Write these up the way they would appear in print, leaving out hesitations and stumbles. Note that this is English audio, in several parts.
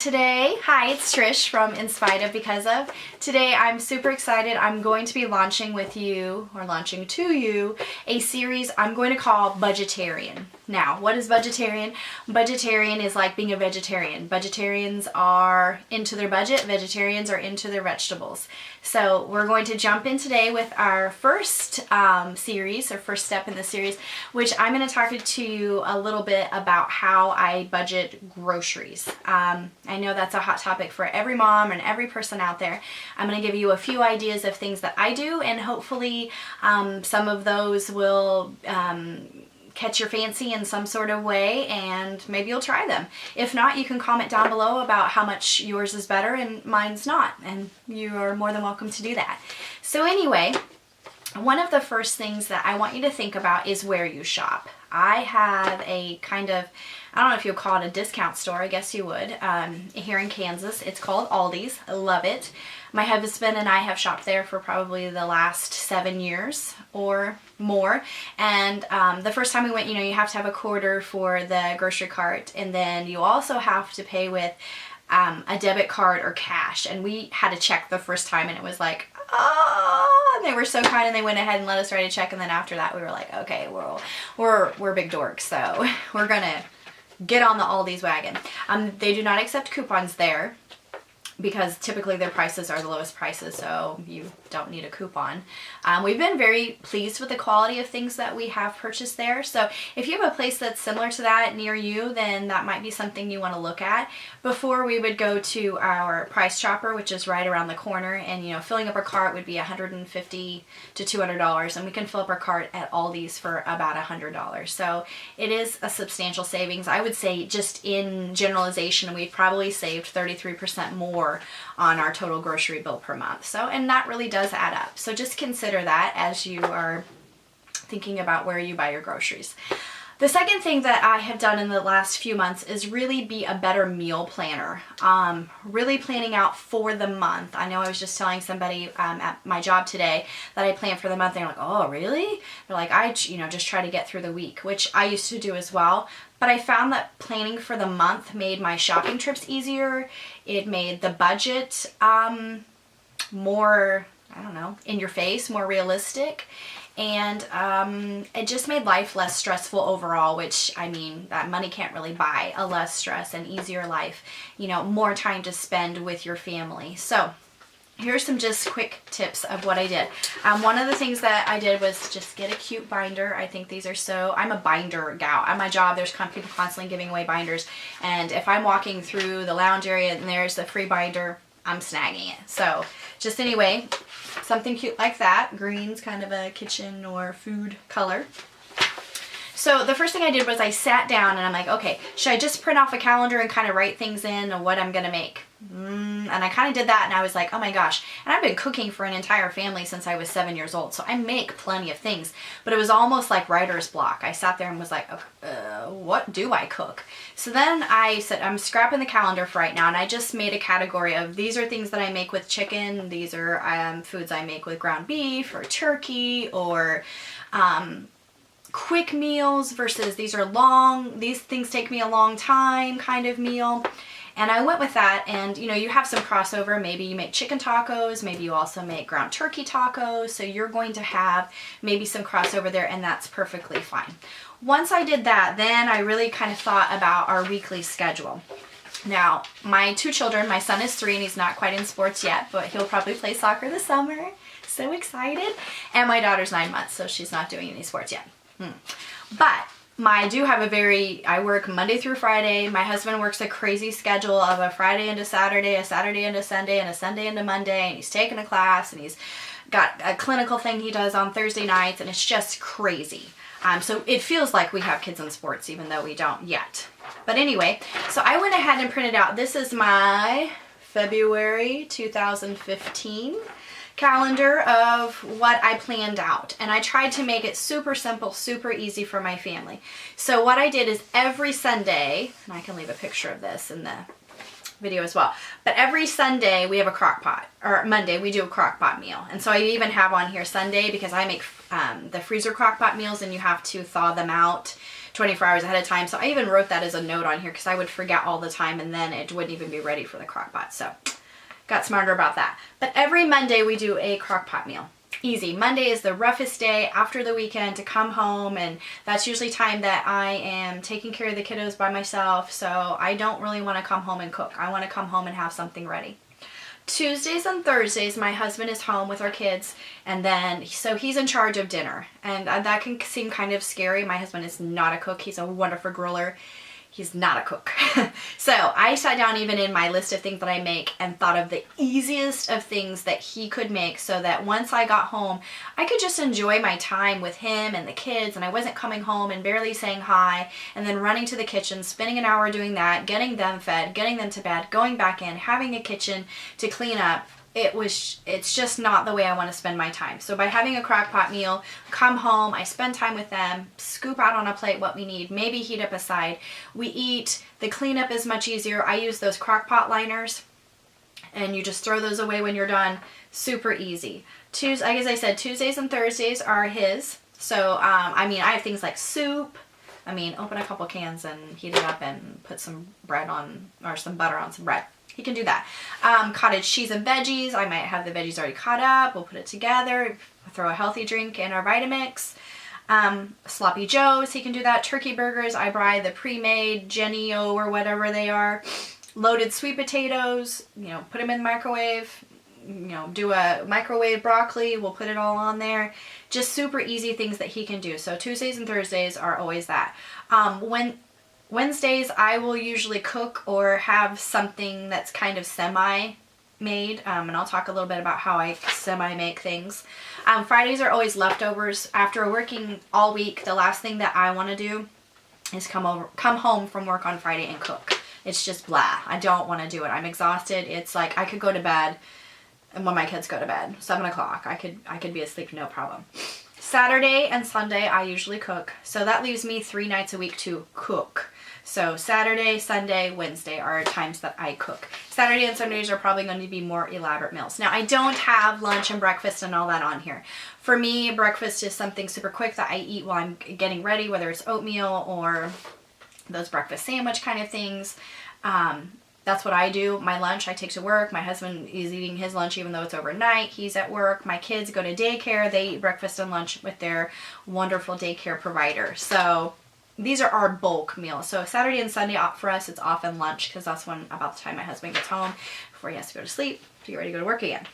today. Hi, it's Trish from In Spite of Because of. Today I'm super excited. I'm going to be launching with you, or launching to you, a series I'm going to call Budgetarian. Now, what is Budgetarian? Budgetarian is like being a vegetarian. Vegetarians are into their budget, vegetarians are into their vegetables. So we're going to jump in today with our first series, or first step in the series, which I'm going to talk to you a little bit about how I budget groceries. I know that's a hot topic for every mom and every person out there. I'm going to give you a few ideas of things that I do, and hopefully some of those will catch your fancy in some sort of way, and maybe you'll try them. If not, you can comment down below about how much yours is better and mine's not, and you are more than welcome to do that. So anyway, one of the first things that I want you to think about is where you shop. I have a kind of, I don't know if you'll call it a discount store, I guess you would, here in Kansas. It's called Aldi's. I love it. My husband and I have shopped there for probably the last 7 years or more. And the first time we went, you have to have a quarter for the grocery cart, and then you also have to pay with a debit card or cash. And we had a check the first time, and it was like, oh, they were so kind, and they went ahead and let us write a check. And then after that, we were like, okay, we're big dorks, so we're gonna get on the Aldi's wagon. They do not accept coupons there, because typically their prices are the lowest prices, so you don't need a coupon. We've been very pleased with the quality of things that we have purchased there. So if you have a place that's similar to that near you, then that might be something you want to look at. Before, we would go to our Price Chopper, which is right around the corner, and filling up our cart would be $150 to $200, and we can fill up our cart at Aldi's for about $100. So it is a substantial savings. I would say, just in generalization, we've probably saved 33% more on our total grocery bill per month. So, and that really does add up. So just consider that as you are thinking about where you buy your groceries. The second thing that I have done in the last few months is really be a better meal planner. Really planning out for the month. I know I was just telling somebody at my job today that I plan for the month. They're like, oh, really? They're like, I just try to get through the week, which I used to do as well. But I found that planning for the month made my shopping trips easier. It made the budget more, I don't know, in your face, more realistic. And it just made life less stressful overall, which, I mean, that money can't really buy a less stress and easier life, more time to spend with your family. So here's some just quick tips of what I did. One of the things that I did was just get a cute binder. I think these are I'm a binder gal. At my job, there's people constantly giving away binders. And if I'm walking through the lounge area and there's the free binder, I'm snagging it. So just anyway, something cute like that. Green's kind of a kitchen or food color. So the first thing I did was I sat down and I'm like, okay, should I just print off a calendar and kind of write things in and what I'm going to make? And I kind of did that, and I was like, oh my gosh. And I've been cooking for an entire family since I was 7 years old, so I make plenty of things. But it was almost like writer's block. I sat there and was like, what do I cook? So then I said, I'm scrapping the calendar for right now, and I just made a category of, these are things that I make with chicken, these are foods I make with ground beef or turkey, or quick meals versus these things take me a long time kind of meal. And I went with that, and you have some crossover. Maybe you make chicken tacos, maybe you also make ground turkey tacos, so you're going to have maybe some crossover there, and that's perfectly fine. Once I did that, then I really kind of thought about our weekly schedule. Now, my two children, my son is 3 and he's not quite in sports yet, but he'll probably play soccer this summer. So excited. And my daughter's 9 months, so she's not doing any sports yet. But I do have I work Monday through Friday. My husband works a crazy schedule of a Friday into Saturday, a Saturday into Sunday, and a Sunday into Monday, and he's taking a class, and he's got a clinical thing he does on Thursday nights, and it's just crazy. So it feels like we have kids in sports, even though we don't yet. But anyway, so I went ahead and printed out, this is my February 2015 calendar of what I planned out, and I tried to make it super simple, super easy for my family. So what I did is every Sunday, and I can leave a picture of this in the video as well, but every Sunday we have a crock pot, or Monday we do a crock pot meal. And so I even have on here Sunday, because I make the freezer crock pot meals, and you have to thaw them out 24 hours ahead of time. So I even wrote that as a note on here because I would forget all the time and then it wouldn't even be ready for the crock pot. So got smarter about that. But every Monday we do a crock pot meal. Easy. Monday is the roughest day after the weekend to come home, and that's usually time that I am taking care of the kiddos by myself, so I don't really want to come home and cook. I want to come home and have something ready. Tuesdays and Thursdays, my husband is home with our kids, and then, so he's in charge of dinner, and that can seem kind of scary. My husband is not a cook. He's a wonderful griller. He's not a cook. So I sat down even in my list of things that I make and thought of the easiest of things that he could make so that once I got home, I could just enjoy my time with him and the kids, and I wasn't coming home and barely saying hi and then running to the kitchen, spending an hour doing that, getting them fed, getting them to bed, going back in, having a kitchen to clean up. It's just not the way I want to spend my time. So by having a crock pot meal, come home, I spend time with them, scoop out on a plate what we need, maybe heat up a side. We eat, the cleanup is much easier. I use those crock pot liners and you just throw those away when you're done. Super easy. As I said, Tuesdays and Thursdays are his. So, I have things like soup. Open a couple cans and heat it up and put some bread on, or some butter on some bread. He can do that. Cottage cheese and veggies. I might have the veggies already cut up. We'll put it together. Throw a healthy drink in our Vitamix. Sloppy Joes. He can do that. Turkey burgers. I buy the pre-made Jenny-O or whatever they are. Loaded sweet potatoes. Put them in the microwave. Do a microwave broccoli. We'll put it all on there. Just super easy things that he can do. So Tuesdays and Thursdays are always that. Wednesdays, I will usually cook or have something that's kind of semi-made, and I'll talk a little bit about how I semi-make things. Fridays are always leftovers. After working all week, the last thing that I want to do is come home from work on Friday and cook. It's just blah. I don't want to do it. I'm exhausted. It's like I could go to bed, and when my kids go to bed, 7 o'clock, I could be asleep, no problem. Saturday and Sunday, I usually cook, so that leaves me 3 nights a week to cook. So Saturday, Sunday, Wednesday are times that I cook. Saturday and Sundays are probably going to be more elaborate meals. Now, I don't have lunch and breakfast and all that on here. For me, breakfast is something super quick that I eat while I'm getting ready, whether it's oatmeal or those breakfast sandwich kind of things. That's what I do. My lunch I take to work. My husband is eating his lunch even though it's overnight. He's at work. My kids go to daycare. They eat breakfast and lunch with their wonderful daycare provider. So these are our bulk meals. So Saturday and Sunday for us, it's often lunch because that's about the time my husband gets home before he has to go to sleep to get ready to go to work again.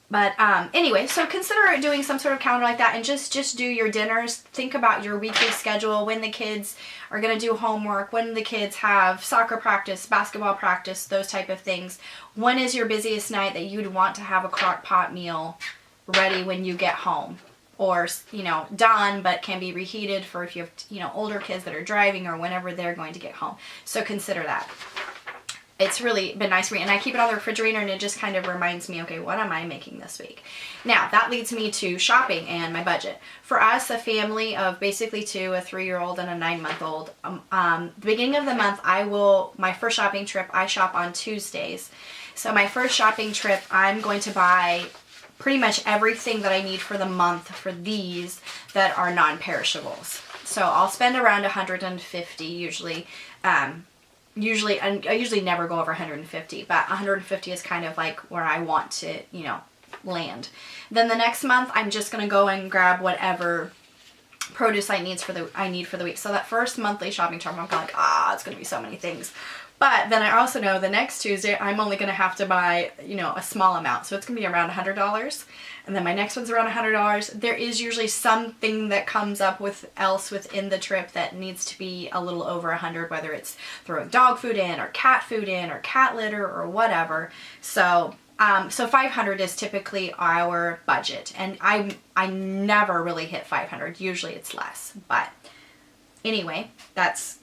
But anyway, so consider doing some sort of calendar like that and just do your dinners. Think about your weekly schedule, when the kids are going to do homework, when the kids have soccer practice, basketball practice, those type of things. When is your busiest night that you'd want to have a crock pot meal ready when you get home? Or, done, but can be reheated for if you have, older kids that are driving or whenever they're going to get home. So consider that. It's really been nice for me, and I keep it on the refrigerator, and it just kind of reminds me, okay, what am I making this week? Now, that leads me to shopping and my budget. For us, a family of basically 2, a 3-year-old and a 9-month-old, the beginning of the month, my first shopping trip, I shop on Tuesdays. So my first shopping trip, I'm going to buy pretty much everything that I need for the month for these that are non-perishables. So I'll spend around $150 usually. And I usually never go over 150, but 150 is kind of like where I want to, land. Then the next month, I'm just going to go and grab whatever produce I need for the week. So that first monthly shopping trip, I'm kind of like, it's going to be so many things. But then I also know the next Tuesday, I'm only going to have to buy, a small amount. So it's going to be around $100. And then my next one's around $100. There is usually something that comes up within the trip that needs to be a little over $100, whether it's throwing dog food in or cat litter or whatever. So 500 is typically our budget. And I never really hit 500. Usually it's less, but anyway, that's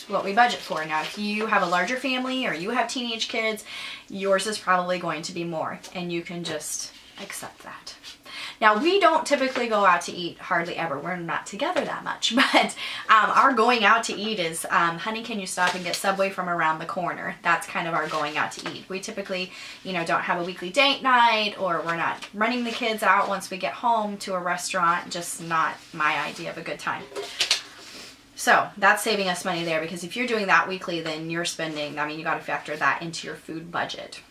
what we budget for. Now, if you have a larger family or you have teenage kids, yours is probably going to be more, and you can just accept that. Now, we don't typically go out to eat hardly ever. We're not together that much, but our going out to eat is, honey, can you stop and get Subway from around the corner? That's kind of our going out to eat. We typically, don't have a weekly date night, or we're not running the kids out once we get home to a restaurant. Just not my idea of a good time. So that's saving us money there, because if you're doing that weekly, then you're spending, I mean, you got to factor that into your food budget.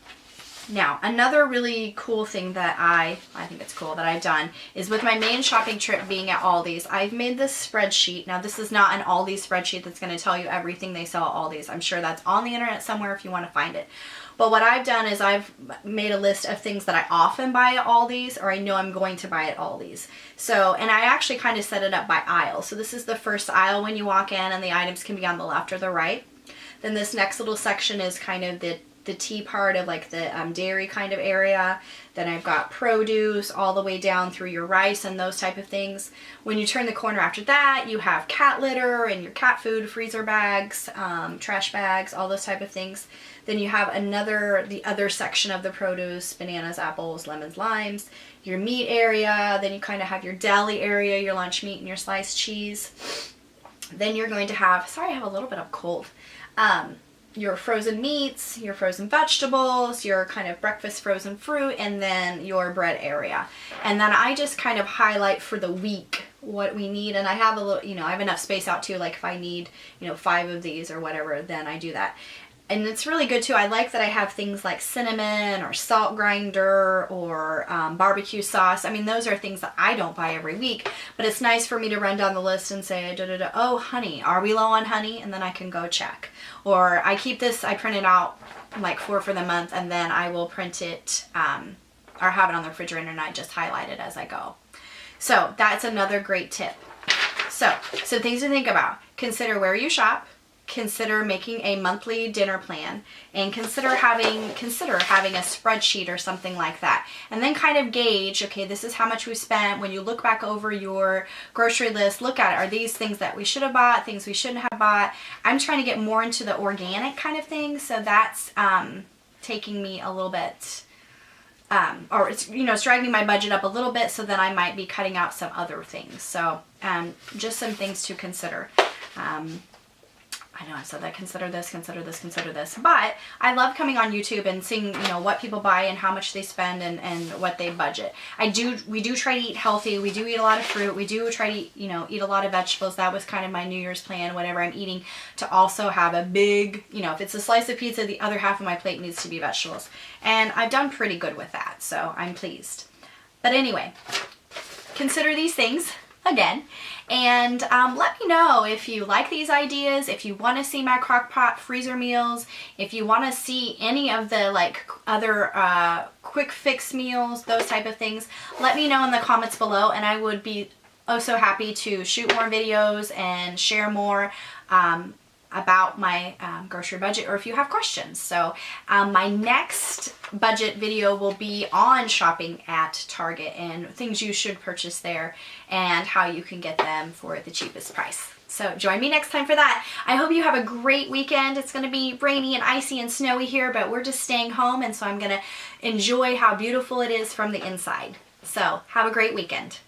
Now, another really cool thing that I think it's cool that I've done is with my main shopping trip being at Aldi's, I've made this spreadsheet. Now, this is not an Aldi's spreadsheet that's going to tell you everything they sell at Aldi's. I'm sure that's on the internet somewhere if you want to find it. But what I've done is I've made a list of things that I often buy at Aldi's, or I know I'm going to buy at Aldi's. So, and I actually kind of set it up by aisle. So this is the first aisle when you walk in, and the items can be on the left or the right. Then this next little section is kind of the tea part of like the dairy kind of area. Then I've got produce all the way down through your rice and those type of things. When you turn the corner after that, you have cat litter and your cat food, freezer bags, trash bags, all those type of things. Then you have the other section of the produce, bananas, apples, lemons, limes, your meat area. Then you kind of have your deli area, your lunch meat and your sliced cheese. Then you're going to have, sorry, I have a little bit of cold. Your frozen meats, your frozen vegetables, your kind of breakfast frozen fruit, and then your bread area. And then I just kind of highlight for the week what we need, and I have a little, I have enough space out too, like if I need, 5 of these or whatever, then I do that. And it's really good too. I like that I have things like cinnamon or salt grinder or barbecue sauce. I mean, those are things that I don't buy every week, but it's nice for me to run down the list and say, oh, honey, are we low on honey? And then I can go check. Or I keep this, I print it out like for the month, and then I will print it or have it on the refrigerator, and I just highlight it as I go. So that's another great tip. So some things to think about. Consider where you shop. Consider making a monthly dinner plan, and consider having a spreadsheet or something like that, and then kind of gauge, okay, this is how much we spent. When you look back over your grocery list, look at it. Are these things that we should have bought, things we shouldn't have bought? I'm trying to get more into the organic kind of thing, so that's taking me a little bit or it's it's dragging my budget up a little bit, so then I might be cutting out some other things. So just some things to consider. I know I said that, consider this, but I love coming on YouTube and seeing, what people buy and how much they spend and what they budget. We do try to eat healthy. We do eat a lot of fruit. We do try to, eat a lot of vegetables. That was kind of my New Year's plan, whatever I'm eating, to also have a big, if it's a slice of pizza, the other half of my plate needs to be vegetables. And I've done pretty good with that, so I'm pleased. But anyway, consider these things again, and let me know if you like these ideas, if you want to see my crock pot freezer meals, if you want to see any of the other quick fix meals, those type of things. Let me know in the comments below, and I would be so happy to shoot more videos and share more about my grocery budget, or if you have questions. So my next budget video will be on shopping at Target and things you should purchase there and how you can get them for the cheapest price. So join me next time for that. I hope you have a great weekend. It's going to be rainy and icy and snowy here, but we're just staying home, and so I'm going to enjoy how beautiful it is from the inside. So have a great weekend.